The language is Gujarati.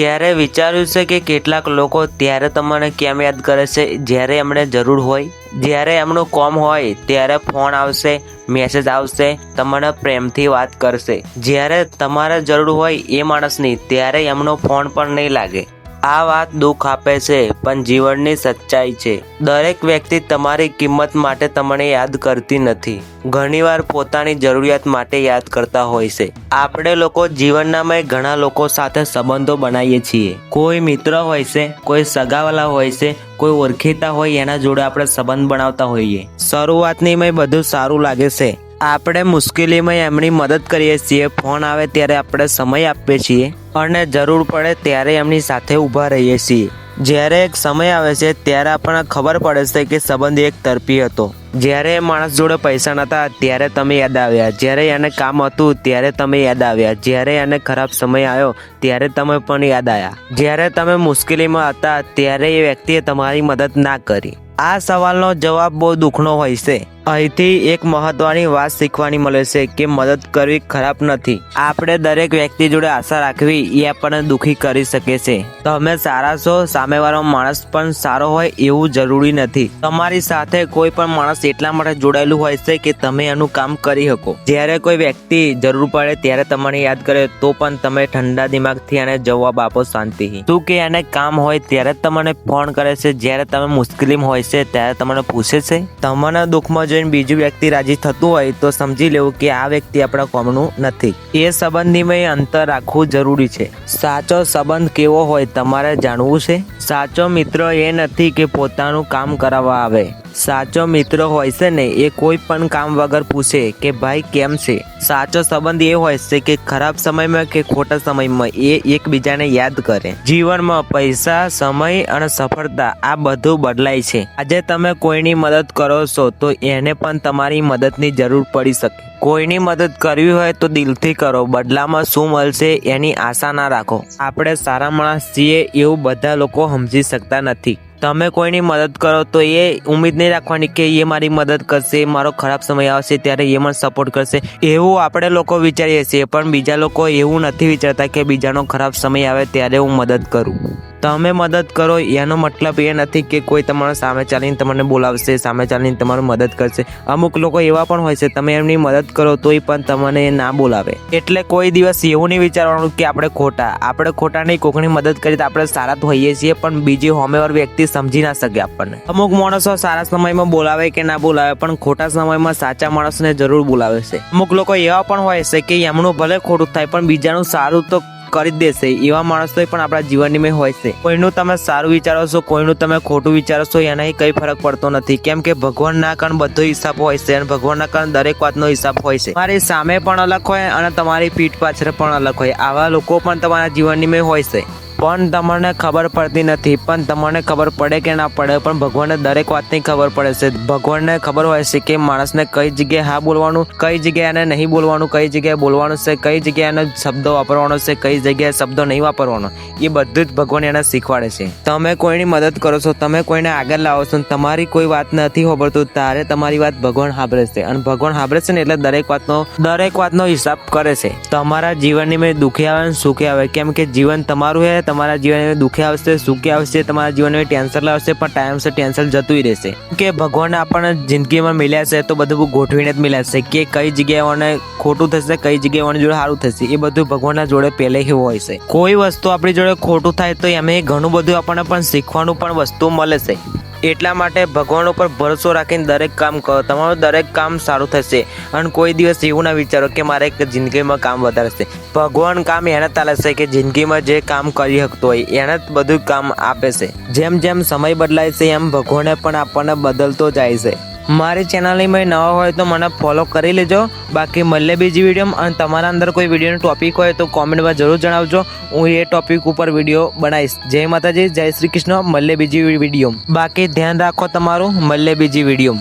ક્યારે વિચાર્યું છે કે કેટલાક લોકો ત્યારે તમને કેમ યાદ કરે છે જ્યારે એમને જરૂર હોય? જ્યારે એમનું કામ હોય ત્યારે ફોન આવશે, મેસેજ આવશે, તમને પ્રેમથી વાત કરશે. જ્યારે તમારે જરૂર હોય એ માણસની ત્યારે એમનો ફોન પણ નહીં લાગે. આ વાત દુઃખ આપે છે પણ જીવનની સચ્ચાઈ છે. દરેક વ્યક્તિ તમારી કિંમત માટે તમને યાદ કરતી નથી. ઘણીવાર પોતાની જરૂરિયાત માટે યાદ કરતા હોય છે. આપણે લોકો જીવનનામાં ઘણા લોકો સાથે સંબંધો બનાવીએ છીએ. કોઈ મિત્ર હોય છે, કોઈ સગાવાલા હોય છે, કોઈ ઓળખીતા હોય એના જોડે આપણે સંબંધ બનાવતા હોઈએ. શરૂઆતની બધું સારું લાગે છે. આપણે મુશ્કેલીમાં એમની મદદ કરીએ છીએ. ફોન આવે ત્યારે આપણે સમય આપીએ છીએ અને જરૂર પડે ત્યારે એમની સાથે ઊભા રહીએ છીએ. જ્યારે એક સમય આવે છે ત્યારે આપણને ખબર પડે છે કે સંબંધ એક તરફી હતો. જ્યારે એ માણસ જોડે પૈસા નહોતા ત્યારે તમે યાદ આવ્યા. જ્યારે એને કામ હતું ત્યારે તમે યાદ આવ્યા. જ્યારે એને ખરાબ સમય આવ્યો ત્યારે તમે પણ યાદ આવ્યા. જ્યારે તમે મુશ્કેલીમાં હતા ત્યારે એ વ્યક્તિએ તમારી મદદ ના કરી. આ સવાલનો જવાબ બહુ દુઃખનો હોય છે. અહીંથી એક મહત્વની વાત શીખવાની મળે છે કે મદદ કરવી ખરાબ નથી. આપણે દરેક વ્યક્તિ જોડે આશા રાખવી એ આપણને દુઃખી કરી શકે છે. તમે સારા છો, સામેવાળો માણસ પણ સારો હોય એવું જરૂરી નથી. તમારી સાથે કોઈ પણ માણસ એટલા માટે જોડાયેલું હોય છે કે તમે એનું કામ કરી શકો. જ્યારે કોઈ વ્યક્તિ જરૂર પડે ત્યારે તમને યાદ કરે તો પણ તમે ઠંડા દિમાગથી એને જવાબ આપો શાંતિથી. શું કે એને કામ હોય ત્યારે તમને ફોન કરે છે? જ્યારે તમે મુશ્કેલીમાં હોય છે ત્યારે તમને પૂછે છે? તમને દુઃખમાં જોઈને બીજું વ્યક્તિ રાજી થતું હોય તો સમજી લેવું કે આ વ્યક્તિ આપણા કોમનું નથી. એ સંબંધીમાં અંતર રાખવું જરૂરી છે. સાચો સંબંધ કેવો હોય તમારે જાણવું છે. સાચો મિત્ર એ નથી કે પોતાનું કામ કરાવવા આવે. સાચો મિત્ર હોય છે ને એ કોઈ પણ કામ વગર પૂછે કે ભાઈ કેમ છે. સાચો સંબંધ એ હોય છે કે ખરાબ સમયમાં કે ખોટા સમયમાં એ એકબીજાને યાદ કરે. જીવનમાં પૈસા, સમય અને સફળતા આ બધું બદલાય છે. આજે તમે કોઈની મદદ કરો છો તો એને પણ તમારી મદદની જરૂર પડી શકે. કોઈની મદદ કરવી હોય તો દિલથી કરો. બદલામાં શું મળશે એની આશા ના રાખો. આપણે સારા માણસ છીએ એવું બધા લોકો સમજી શકતા નથી. તમે કોઈની મદદ કરો તો એ ઉમ્મીદ નહીં રાખવાની કે એ મારી મદદ કરશે, મારો ખરાબ સમય આવશે ત્યારે એ મને સપોર્ટ કરશે. એવું આપણે લોકો વિચારીએ છીએ પણ બીજા લોકો એવું નથી વિચારતા કે બીજાનો ખરાબ સમય આવે ત્યારે હું મદદ કરું. તમે મદદ કરો એનો મતલબ એ નથી કે કોઈ તમારા સામે ચાલીને તમને બોલાવશે, સામે ચાલીને તમારી મદદ કરશે. અમુક લોકો એવા પણ હોય છે તમે એમની મદદ કરો તોય પણ તમને ના બોલાવે. એટલે કોઈ દિવસ એવું નહીં વિચારવાનું કે આપણે ખોટા નહીં. કોઈની મદદ કરી તો આપણે સારા તો હોઈએ છીએ પણ બીજી સામેવાળો વ્યક્તિ સમજી ના શકે આપણને. અમુક માણસો સારા સમયમાં બોલાવે કે ના બોલાવે પણ ખોટા સમયમાં સાચા માણસને જરૂર બોલાવે છે. અમુક લોકો એવા પણ હોય છે કે એમનું ભલે ખોટું થાય પણ બીજાનું સારું તો કરી દેશે. એવા માણસો પણ આપણા જીવનની હોય છે. કોઈનું તમે સારું વિચારો છો, કોઈનું તમે ખોટું વિચારો છો એનાથી કઈ ફરક પડતો નથી. કેમ કે ભગવાનના કારણ બધો હિસાબ હોય છે અને ભગવાનના કારણ દરેક વાતનો હિસાબ હોય છે. તમારી સામે પણ અલગ હોય અને તમારી પીઠ પાછળ પણ અલગ હોય. આવા લોકો પણ તમારા જીવનની હોય છે પણ તમને ખબર પડતી નથી. પણ તમને ખબર પડે કે ના પડે પણ ભગવાનને દરેક વાતની ખબર પડે છે. ભગવાનને ખબર હોય છે કે માણસને કઈ જગ્યાએ હા બોલવાનું, કઈ જગ્યાએ એને નહીં બોલવાનું, કઈ જગ્યાએ બોલવાનું છે, કઈ જગ્યાએ એને શબ્દો વાપરવાનો છે, કઈ જગ્યાએ શબ્દો નહીં વાપરવાનો. એ બધું જ ભગવાન એને શીખવાડે છે. તમે કોઈની મદદ કરો છો, તમે કોઈને આગળ લાવો છો, તમારી કોઈ વાત નથી ખબરતું ત્યારે તમારી વાત ભગવાન સાંભળે છે અને ભગવાન સાંભળે છે ને એટલે દરેક વાતનો હિસાબ કરે છે. તમારા જીવનની મેં દુઃખી આવે ને સુખી આવે. કેમ કે જીવન તમારું છે. તમારા જીવનમાં દુઃખી આવશે, સુખી આવશે, તમારા જીવનમાં ટેન્શન લાવશે પણ ટાઈમસર ટેન્શન જતું રહેશે. કે ભગવાને આપણને જિંદગીમાં મિલ્યા છે તો બધું ગોઠવીને જ મિલ્યા છે કે કઈ જગ્યાએ ખોટું થશે, કઈ જગ્યાએ જોડે સારું થશે. એ બધું ભગવાનના જોડે પહેલેથી હોય છે. કોઈ વસ્તુ આપણી જોડે ખોટું થાય તો એમાં ઘણું બધું આપણને પણ શીખવાનું પણ વસ્તુ મળે છે. એટલા માટે ભગવાન ઉપર ભરોસો રાખીને દરેક કામ કરો. તમારું દરેક કામ સારું થશે અને કોઈ દિવસ એવું ના વિચારો કે મારે જિંદગીમાં કામ વધારે છે. ભગવાન કામ એને ચાલે છે કે જિંદગીમાં જે કામ કરી શકતો હોય એને જ બધું કામ આપે છે. જેમ જેમ સમય બદલાય છે એમ ભગવાને પણ આપણને બદલતો જાય છે. મારી ચેનલમાં નવા હોય તો મને ફોલો કરી લેજો. બાકી મળે બીજી વિડીયોમાં અને તમારા અંદર કોઈ વિડીયોનો ટોપિક હોય તો કોમેન્ટમાં જરૂર જણાવજો. હું એ ટોપિક ઉપર વિડીયો બનાવીશ. જય માતાજી, જય શ્રી કૃષ્ણ. મળે બીજી વિડીયો. બાકી ધ્યાન રાખો તમારું. મળે બીજી વિડીયો.